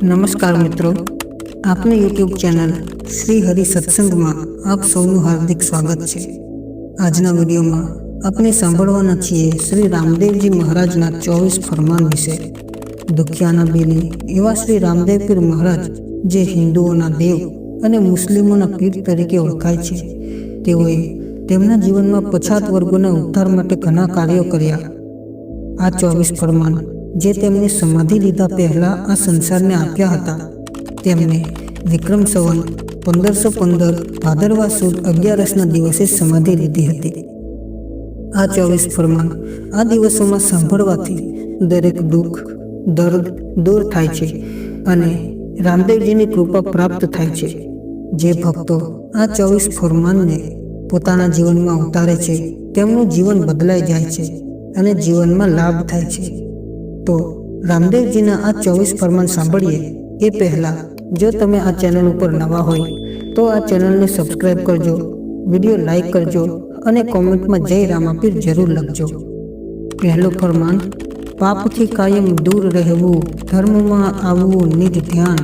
નમસ્કાર મિત્રો, આપની યુટ્યુબ ચેનલ શ્રી હરિ સત્સંગમાં આપ સૌનું હાર્દિક સ્વાગત છે। આજના વિડીયોમાં આપણે સાંભળવાના છીએ શ્રી રામદેવજી મહારાજના 24 ફરમાન વિશે। દુખિયાના બેની એવા શ્રી રામદેવ પીર મહારાજ, જે હિન્દુઓના દેવ અને મુસ્લિમોના પીર તરીકે ઓળખાય છે, તેઓએ તેમના જીવનમાં પછાત વર્ગોના ઉદ્ધાર માટે ઘણા કાર્યો કર્યા। આ 24 ફરમાન જે તેમણે સમાધિ લીધા પહેલા આ સંસારને આપ્યા હતા, તેમને વિક્રમ સંવત 1515 ભાદરવા સુદ 11ના દિવસે સમાધિ લીધી હતી। આ 24 ફરમાન આ દિવસોમાં સાંભળવાથી દરેક દુઃખ દર્દ દૂર થાય છે અને રામદેવજીની કૃપા પ્રાપ્ત થાય છે। જે ભક્તો આ 24 ફરમાનને પોતાના જીવનમાં ઉતારે છે, તેમનું જીવન બદલાઈ જાય છે અને જીવનમાં લાભ થાય છે। તો રામદેવજીના આ 24 ફરમાન સાંભળીએ એ પહેલાં, જો તમે આ ચેનલ ઉપર નવા હોય તો આ ચેનલને સબસ્ક્રાઈબ કરજો, વિડીયો લાઈક કરજો અને કોમેન્ટમાં જય રામાપીર જરૂર લખજો। પહેલું ફરમાન, પાપથી કાયમ દૂર રહેવું, ધર્મમાં આવવું નિજ ધ્યાન,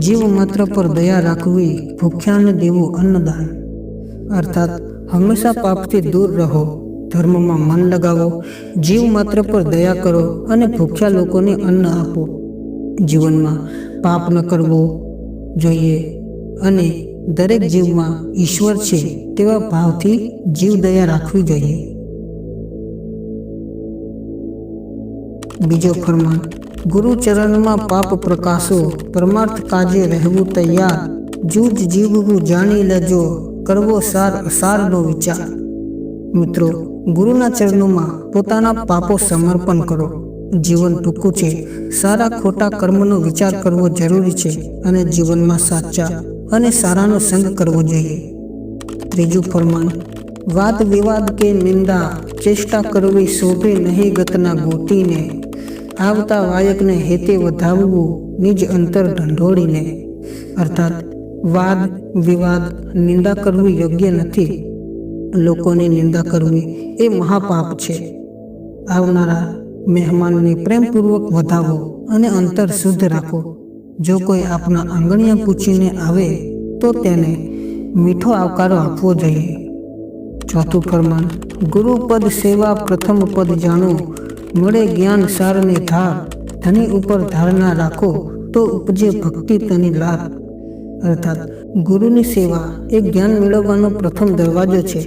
જીવ માત્ર પર દયા રાખવી, ભૂખ્યાને દેવું અન્નદાન। અર્થાત હંમેશા પાપથી દૂર રહો, ધર્મમાં મન લગાવો, જીવ માત્ર પર દયા કરો અને ભૂખ્યા લોકોને અન્ન આપો। જીવનમાં પાપ ન કરવો જોઈએ અને દરેક જીવમાં ઈશ્વર છે તેવા ભાવથી જીવ દયા રાખવી જોઈએ। બીજો ફરમાન, ગુરુચરણમાં પાપ પ્રકાશો, પરમાર્થ કાજે રહેવું તૈયાર, જૂજ જીવવું જાણી લેજો, કરવો સાર અસારનો વિચાર। મિત્રો, ગુરુના ચરણોમાં પોતાના પાપો સમર્પણ કરો। જીવન ટૂંકું છે, સારા ખોટા કર્મનો વિચાર કરવો જરૂરી છે અને જીવનમાં સાચા અને સારાનો સંગ કરવો જોઈએ। ત્રીજું ફરમાન, વાદ વિવાદ કે નિંદા, ચેષ્ટા કરવી શોભે નહીં ગતના ગોતીને, આવતા વાયકને હેતે વધાવવું નિજ અંતર ઢંઢોળીને। અર્થાત વાદ વિવાદ નિંદા કરવી યોગ્ય નથી। લોકોની નિંદા કરવી એ મહાપાપ છે। આવનારા મહેમાનને પ્રેમપૂર્વક વધાવો અને અંતર શુદ્ધ રાખો। જો કોઈ આપના આંગણિયા પૂછીને આવે તો તેને મીઠો આવકારો આપવો જોઈએ। ચોથું ફરમાન, ગુરુપદ સેવા પ્રથમ પદ જાણો, મળે જ્ઞાન સારને ધાર, ધની ઉપર ધારણા રાખો તો ઉપજે ભક્તિ તની લાર। અર્થાત ગુરુની સેવા એ જ્ઞાન મેળવવાનો પ્રથમ દરવાજો છે,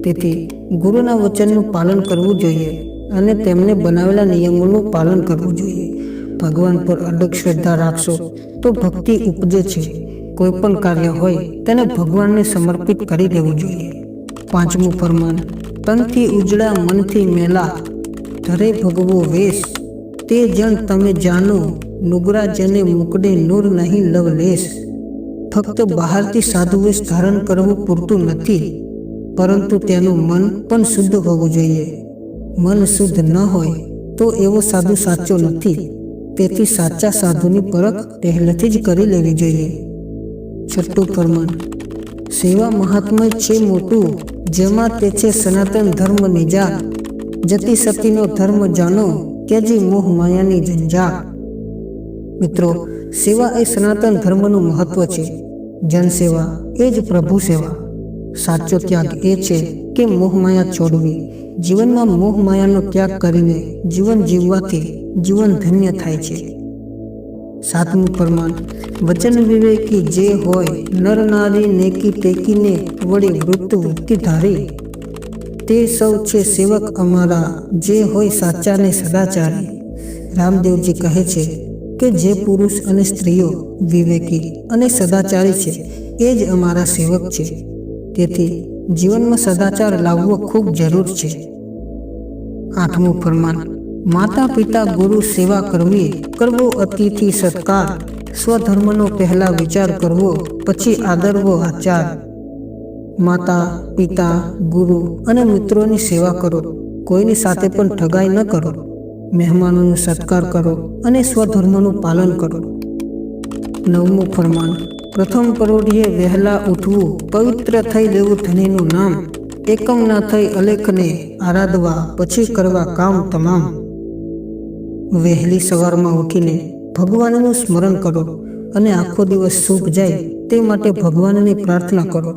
તેથી ગુરુના વચનનું પાલન કરવું જોઈએ અને તેમને બનાવેલા નિયમોનું પાલન કરવું જોઈએ। ભગવાન પર અડગ શ્રદ્ધા રાખશો તો ભક્તિ ઉપજે છે। કોઈ પણ કાર્ય હોય તેને ભગવાનને સમર્પિત કરી દેવું જોઈએ। પાંચમું ફરમાન, તનથી ઉજળા મનથી મેલા, ધરે ભગવો વેશ, તે જણ તમે જાણો, નુગરા જને મુકડે નૂર નહીં લવલેશ। ફક્ત બહારથી સાધુ વેશ ધારણ કરવું પૂરતું નથી, પરંતુ તેનું મન પણ શુદ્ધ હોવું જોઈએ। મન શુદ્ધ ન હોય તો એવો સાધુ સાચો નથી, તેથી સાચા સાધુની પરખ પહેલેથી જ કરી લેવી જોઈએ। છઠ્ઠું ફરમાન, સેવા મહાત્મય છે મોટું, જેમાં તે છે સનાતન ધર્મ નિજાત, જતી સતીનો ધર્મ જાણો, ત્યજી મોહ માયાની જંજાળ। મિત્રો, સેવા એ સનાતન ધર્મનું મહત્વ છે। જનસેવા એ જ પ્રભુ સેવા। સાચો ત્યાગ એ છે કે મોહમાયા છોડવી। જીવનમાં મોહમાયાનો ત્યાગ કરીને જીવન જીવવાથી જીવન ધન્ય થાય છે। સાતમું ફરમાન, વચન વિવેકી જે હોય, નર નારી નેકી ટેકીને વળી વૃત્ત વૃત્તિ ધારી, તે સૌ છે સેવક અમારા, જે હોય સાચા ને સદાચારી। રામદેવજી કહે છે કે જે પુરુષ અને સ્ત્રીઓ વિવેકી અને સદાચારી છે એ જ અમારા સેવક છે। તેથી જીવનમાં સદાચાર લાવવો ખૂબ જરૂર છે। આઠમું ફરમાન, માતા પિતા ગુરુ સેવા કરવી, કરવો અતિથિ સત્કાર, સ્વધર્મનો પહેલા વિચાર કરવો, પછી આદરવો આચાર। માતા પિતા ગુરુ અને મિત્રોની સેવા કરો, કોઈની સાથે પણ ઠગાઈ ન કરો, મહેમાનોનો સત્કાર કરો અને સ્વધર્મનું પાલન કરો। નવમું ફરમાન, પ્રથમ પરોઢિયે વહેલા ઉઠવું, પવિત્ર થઈ લેવું ધણીનું નામ, એકમ ના થઈ અલેખને આરાધવા, પછી કરવા કામ તમામ। વહેલી સવારમાં ઉઠીને ભગવાનનું સ્મરણ કરો અને આખો દિવસ શુભ જાય તે માટે ભગવાનની પ્રાર્થના કરો.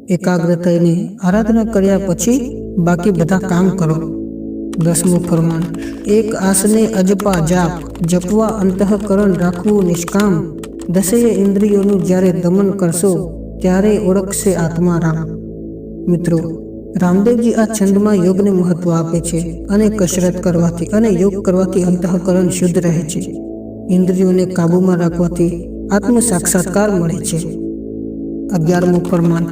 એકાગ્ર થઈને આરાધના કર્યા પછી બાકી બધા કામ કરો. 10મું ફરમાન, એક આસને અજપા જાપ, જપવા અંતઃકરણ રાખવું નિષ્કામ. દસેય ઇન્દ્રિયોનું જ્યારે દમન કરશો ત્યારે ઓળખશે આત્મારામ. મિત્રો, રામદેવજી આ છંદમાં યોગને મહત્વ આપે છે અને કસરત કરવાથી અને યોગ કરવાથી અંતઃકરણ શુદ્ધ રહે છે. ઇન્દ્રિયોને કાબૂમાં રાખવાથી આત્મ સાક્ષાત્કાર મળે છે. 11મું ફરમાન,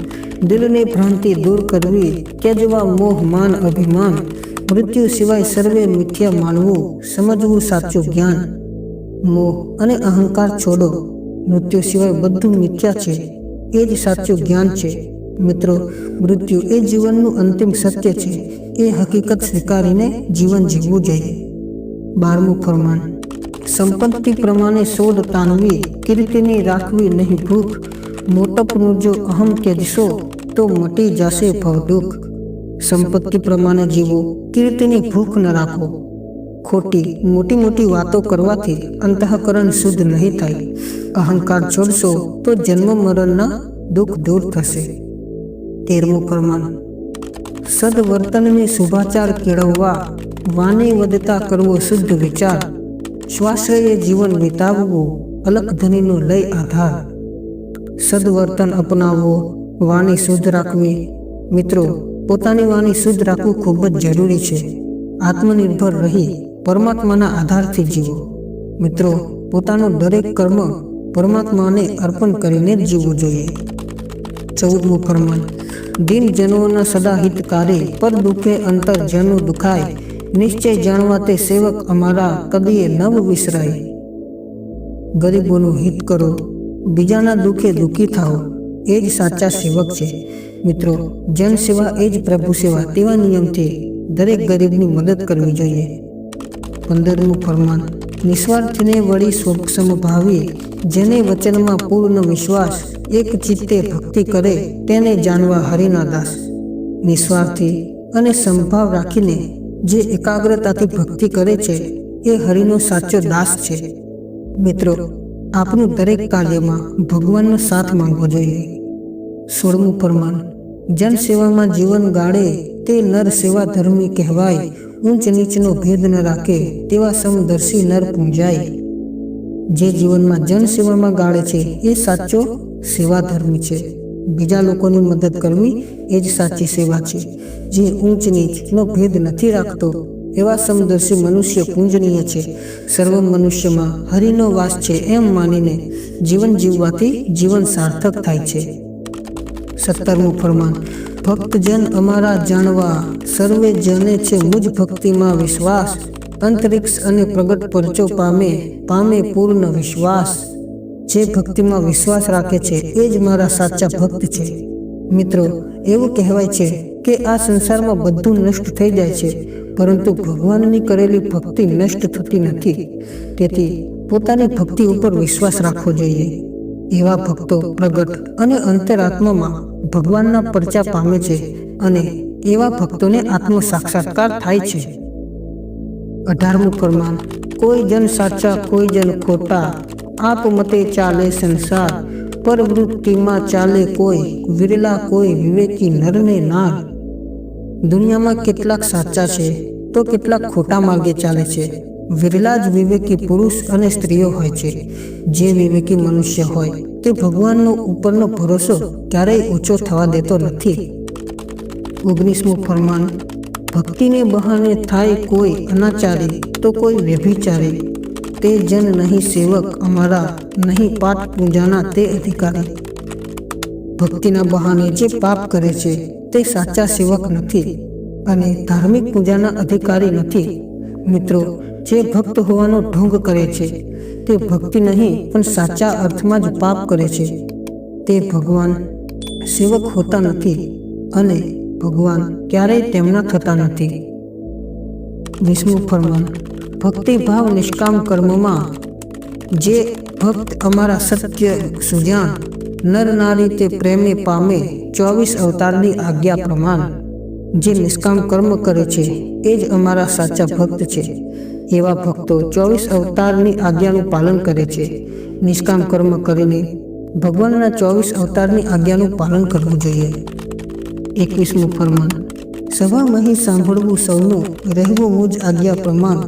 દિલની ભ્રાંતિ દૂર કરવી, ત્યજવા મોહ માન અભિમાન. મૃત્યુ સિવાય સર્વે મિથ્યા માનવું, સમજવું સાચું જ્ઞાન. મોહ અને અહંકાર છોડો. મૃત્યુ સિવાય બધું મિથ્યા છે, એ જ સાચું જ્ઞાન છે. મિત્રો, મૃત્યુ એ જીવનનું અંતિમ સત્ય છે. એ હકીકત સ્વીકારીને જીવન જીવવું જોઈએ. 12મું ફરમાન, સંપત્તિ પ્રમાણે સોડ તાનવી, કીર્તિની રાખવી નહીં ભૂખ. મોટપનું જો અહમ ત્યજશો તો મટી જશે ભવદુઃખ. સંપત્તિ પ્રમાણે જીવો, કીર્તિની ભૂખ ન રાખો. ખોટી મોટી મોટી વાતો કરવાથી અંતઃકરણ શુદ્ધ નહીં થાય. અહંકાર છોડશો તો જન્મ મરણના દુઃખ દૂર થશે. 13મું ફરમાન, સદવર્તનને શુભાચાર કેળવવા, વાણી વધતા કરવો શુદ્ધ વિચાર. સ્વાશ્રયે જીવન વિતાવવું, અલખ ધનીનો લય આધાર. સદવર્તન અપનાવવો, વાણી શુદ્ધ રાખવી. મિત્રો, પોતાની વાણી શુદ્ધ રાખવું ખૂબ જ જરૂરી છે. આત્મનિર્ભર રહી પરમાત્માના આધારથી જીવો. મિત્રો, પોતાનું દરેક કર્મ પરમાત્માને અર્પણ કરીને જ જીવવું જોઈએ. 14મું ફરમાન, દિન જનોના સદા હિતકારી, પર દુઃખે અંતર જનો દુખાય. નિશ્ચય જાણવા તે સેવક અમારા, કદીએ નવ વિસરાય. ગરીબોનું હિત કરો, બીજાના દુઃખે દુઃખી થાઓ, એ જ સાચા સેવક છે. મિત્રો, જન સેવા એ જ પ્રભુ સેવા તેવા નિયમથી દરેક ગરીબની મદદ કરવી જોઈએ. 15મું ફરમાન, નિસ્વાર્થને વળી સમભાવી, જેને વચનમાં પૂર્ણ વિશ્વાસ. એક ચિત્તે ભક્તિ કરે તેને જાણવા હરિના દાસ. નિસ્વાર્થી અને સંભાવ રાખીને જે એકાગ્રતાથી ભક્તિ કરે છે એ હરિનો સાચો દાસ છે. મિત્રો, આપણું દરેક કાર્યમાં ભગવાનનો સાથ માંગવો જોઈએ. 16મું ફરમાન, જન સેવામાં જીવન ગાળે તે નર સેવા ધર્મી કહેવાય. ઊંચ નીચનો ભેદ ન રાખે તેવા સમદર્શી નર પૂંજાય. જે જીવનમાં જન સેવામાં ગાળે છે એ સાચો સેવા ધર્મી છે. બીજા લોકોની મદદ કરવી એ જ સાચી સેવા છે. જે ઊંચ નીચનો ભેદ નથી રાખતો એવા સમદર્શી મનુષ્ય પૂજનીય છે. સર્વ મનુષ્યમાં હરિનો વાસ છે એમ માનીને જીવન જીવવાથી જીવન સાર્થક થાય છે. 17મું ફરમાન, ભક્તજન અમારા જાણવા, સર્વે જને છે મુજ ભક્તિમાં વિશ્વાસ. અંતરિક્ષ અને પ્રગટ પરચો પામે, પામે પૂર્ણ વિશ્વાસ. જે ભક્તિમાં વિશ્વાસ રાખે છે એ જ મારા સાચા ભક્ત છે. મિત્રો, એવું કહેવાય છે કે આ સંસારમાં બધું નષ્ટ થઈ જાય છે, પરંતુ ભગવાનની કરેલી ભક્તિ નષ્ટ થતી નથી. તેથી પોતાની ભક્તિ ઉપર વિશ્વાસ રાખવો જોઈએ. એવા ભક્તો પ્રગટ અને અંતરાત્મામાં ભગવાનના પરચા પામે છે અને એવા ભક્તોને આત્મ સાક્ષાત્કાર થાય છે. 18મું ફરમાન, કોઈ જન સાચા કોઈ જન ખોટા, આપ મતે ચાલે સંસાર. પરવૃત્તિમાં ચાલે કોઈ, વિરલા કોઈ વિવેકી નરને નાર. દુનિયામાં કેટલાક સાચા છે તો કેટલાક ખોટા માર્ગે ચાલે છે. વિરલા જ વિવેકી પુરુષ અને સ્ત્રીઓ હોય છે. જે વિવેકી મનુષ્ય હોય તે ભગવાનનો ઉપરનો ભરોસો ક્યારેય ઊંચો થવા દેતો નથી. 19મું ફરમાન, ભક્તિને બહાને થાય કોઈ અનાચારી, તો કોઈ વ્યભિચારી. તે જન નહીં સેવક અમારા, નહીં પાઠ પૂજાના તે અધિકારી. ભક્તિના બહાને જે પાપ કરે છે તે સાચા સેવક નથી અને ધાર્મિક પૂજાના અધિકારી નથી. મિત્રો, જે ભક્ત હોવાનો ઢોંગ કરે છે તે ભક્તિ નહીં પણ સાચા અર્થમાં જ પાપ કરે છે. તે ભગવાન સેવક હોતા નથી અને ભગવાન ક્યારેય તેમના થતા નથી. 20મું ફરમાન, ભક્તિભાવ નિષ્કામ કર્મમાં, જે ભક્ત અમારા સત્ય સુજાન. નર નારી તે પ્રેમે પામે, 24 અવતારની આજ્ઞા પ્રમાણ. જે નિષ્કામ કર્મ કરે છે એ જ અમારા સાચા ભક્ત છે. એવા ભક્તો 24 અવતારની આજ્ઞાનું પાલન કરે છે. નિષ્કામ કર્મ કરીને ભગવાનના 24 અવતારની આજ્ઞાનું પાલન કરવું જોઈએ. 21મું ફરમાન. સભામાં સાંભળવું સૌનું, રહેવું મુજ આજ્ઞા પ્રમાણ.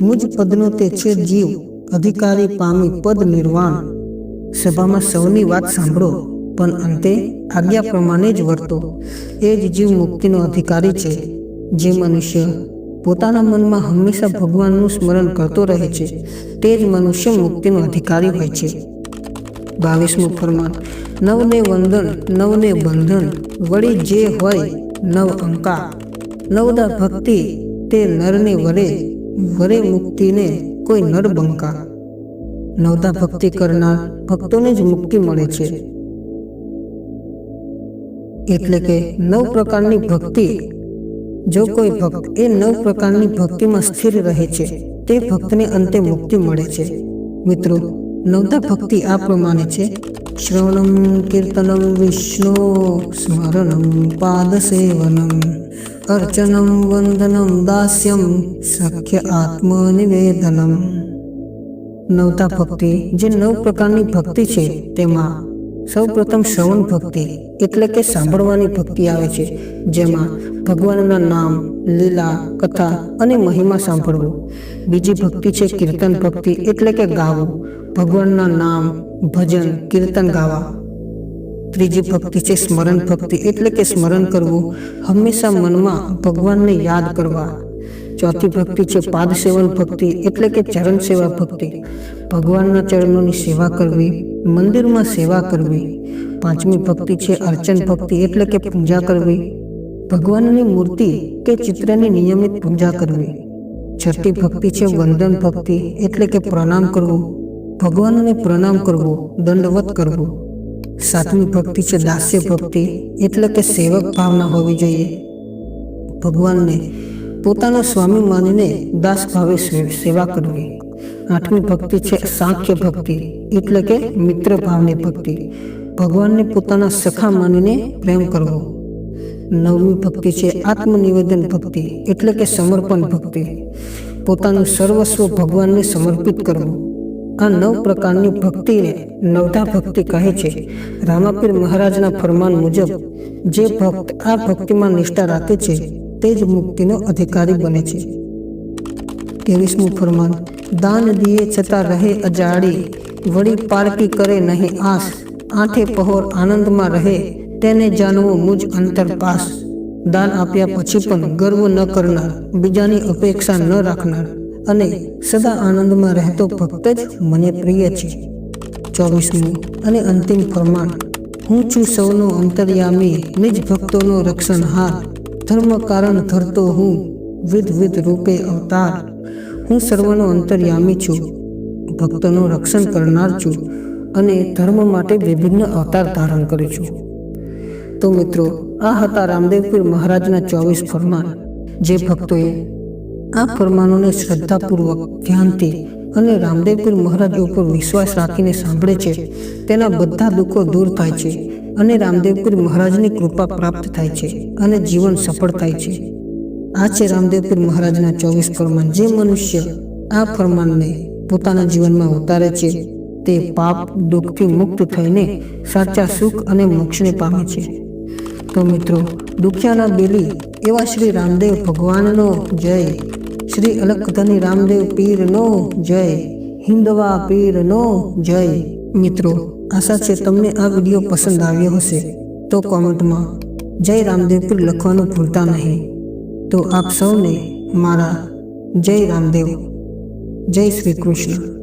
મુજ પદનો તે છે જીવ, અધિકારી પામી પદ નિર્વાણ. સભામાં સૌની વાત સાંભળો, પણ અંતે આજ્ઞા પ્રમાણે જ વર્તો. એ જ જીવ મુક્તિનો અધિકારી છે. જે મનુષ્ય પોતાના મનમાં હંમેશા ભગવાનનું સ્મરણ કરતો રહે છે, તે જ મનુષ્ય મુક્તિનો અધિકારી હોય છે. 22મું ફરમાન. નવને વંદન, નવને બંધન, વળી જે હોય નવ અંકા. નવદા ભક્તિ તે નરને વરે, વરે મુક્તિને કોઈ નર બંકા. નવદા ભક્તિ કરનાર ભક્તોને જ મુક્તિ મળે છે. એટલે કે 9 પ્રકારની ભક્તિ. જો કોઈ ભક્ત એ 9 પ્રકારની ભક્તિમાં સ્થિર રહે છે, તે ભક્તને અંતે મુક્તિ મળે છે. મિત્રો, નવદા ભક્તિ આ પ્રમાણે છે. શ્રવણમ કીર્તનમ વિષ્ણુ સ્મરણમ પાદસેવનમ અર્ચનમ વંદનમ દાસ્યમ સખ્ય આત્મનિવેદનમ. નવદા ભક્તિ જે 9 પ્રકારની ભક્તિ છે, તેમાં સૌ પ્રથમ શ્રવણ ભક્તિ એટલે કે સાંભળવાની ભક્તિ આવે છે, જેમાં ભગવાનના નામ, લીલા, કથા અને મહિમા સાંભળવું. બીજી ભક્તિ છે કીર્તન ભક્તિ એટલે કે ગાવું, ભગવાનના નામ, ભજન, કીર્તન ગાવા. ત્રીજી ભક્તિ છે સ્મરણ ભક્તિ એટલે કે સ્મરણ કરવું, હંમેશા મનમાં ભગવાનને યાદ કરવા. ચોથી ભક્તિ છે પાદ સેવન ભક્તિ એટલે કે ચરણ સેવા ભક્તિ, ભગવાનના ચરણોની સેવા કરવી, મંદિરમાં સેવા કરવી. પાંચમી ભક્તિ છે અર્ચન ભક્તિ એટલે કે પૂજા કરવી, ભગવાનની મૂર્તિ કે ચિત્રની નિયમિત પૂજા કરવી. છઠ્ઠી ભક્તિ છે વંદન ભક્તિ એટલે કે પ્રણામ કરવું, ભગવાનને પ્રણામ કરવો, દંડવત કરવું. સાતમી ભક્તિ છે દાસ્ય ભક્તિ એટલે કે સેવક ભાવના હોવી જોઈએ, ભગવાનને પોતાના સ્વામી માનીને દાસ ભાવે સેવા કરવી. આઠમી ભક્તિ છે સાંખ્ય ભક્તિ એટલે કે મિત્ર ભાવની ભક્તિ, ભગવાનને પોતાના સખા માનીને પ્રેમ કરવો. નવમી ભક્તિ છે આત્મનિવેદન ભક્તિ એટલે કે સમર્પણ ભક્તિ, પોતાનું સર્વસ્વ ભગવાનને સમર્પિત કરવું. આ 9 પ્રકારની ભક્તિને નવદા ભક્તિ કહે છે. રામાપીર મહારાજના ફરમાન મુજબ જે ભક્ત આ ભક્તિમાં નિષ્ઠા રાખે છે, તે જ મુક્તિનો અધિકારી બને છે. 23મું ફરમાન. દાન દિયે છતાં રહે અજાડી, વળી પારકી કરે નહીં આસ. આઠે પહોર આનંદમાં રહે, તેને જાણવું મુજ અંતરપાસ. દાન આપ્યા પછી પણ ગર્વ ન કરનાર, બીજાની અપેક્ષા ન રાખનાર અને સદા આનંદમાં રહેતો ભક્ત જ મને પ્રિય છે. 24મું અને અંતિમ ફરમાન. હું છું સૌનો અંતર્યામી, નિજ ભક્તોનો રક્ષણહાર. ધર્મ કારણ ધરતો હું, વિધ રૂપે અવતાર. હું સર્વનો અંતર્યામી છું, ભક્તોનું રક્ષણ કરનાર છું અને ધર્મ માટે વિભિન્ન અવતાર ધારણ કરું છું. તો મિત્રો, આ હતા રામદેવપીર મહારાજના 24 ફરમાન. જે ભક્તોએ આ ફરમાનોને શ્રદ્ધાપૂર્વક, ધ્યાનથી અને રામદેવપીર મહારાજ ઉપર વિશ્વાસ રાખીને સાંભળે છે, તેના બધા દુઃખો દૂર થાય છે અને રામદેવપીર મહારાજની કૃપા પ્રાપ્ત થાય છે અને જીવન સફળ થાય છે. આ છે રામદેવપીર મહારાજના 24 ફરમાન. જે મનુષ્ય આ ફરમાનને પોતાના જીવનમાં ઉતારે છે, તે પાપ દુઃખથી મુક્ત થઈને સાચા સુખ અને મોક્ષને પામે છે. તો મિત્રો, દુખિયાના બેલી એવા શ્રી રામદેવ ભગવાનનો જય, શ્રી અલખધણી રામદેવ પીરનો જય, હિંદવા પીરનો જય. મિત્રો, આશા છે તમને આ વિડીયો પસંદ આવ્યો હશે. તો કોમેન્ટમાં જય રામદેવપીર લખવાનું ભૂલતા નહીં. તો આપ સૌને મારા જય રામદેવ, જય શ્રી કૃષ્ણ.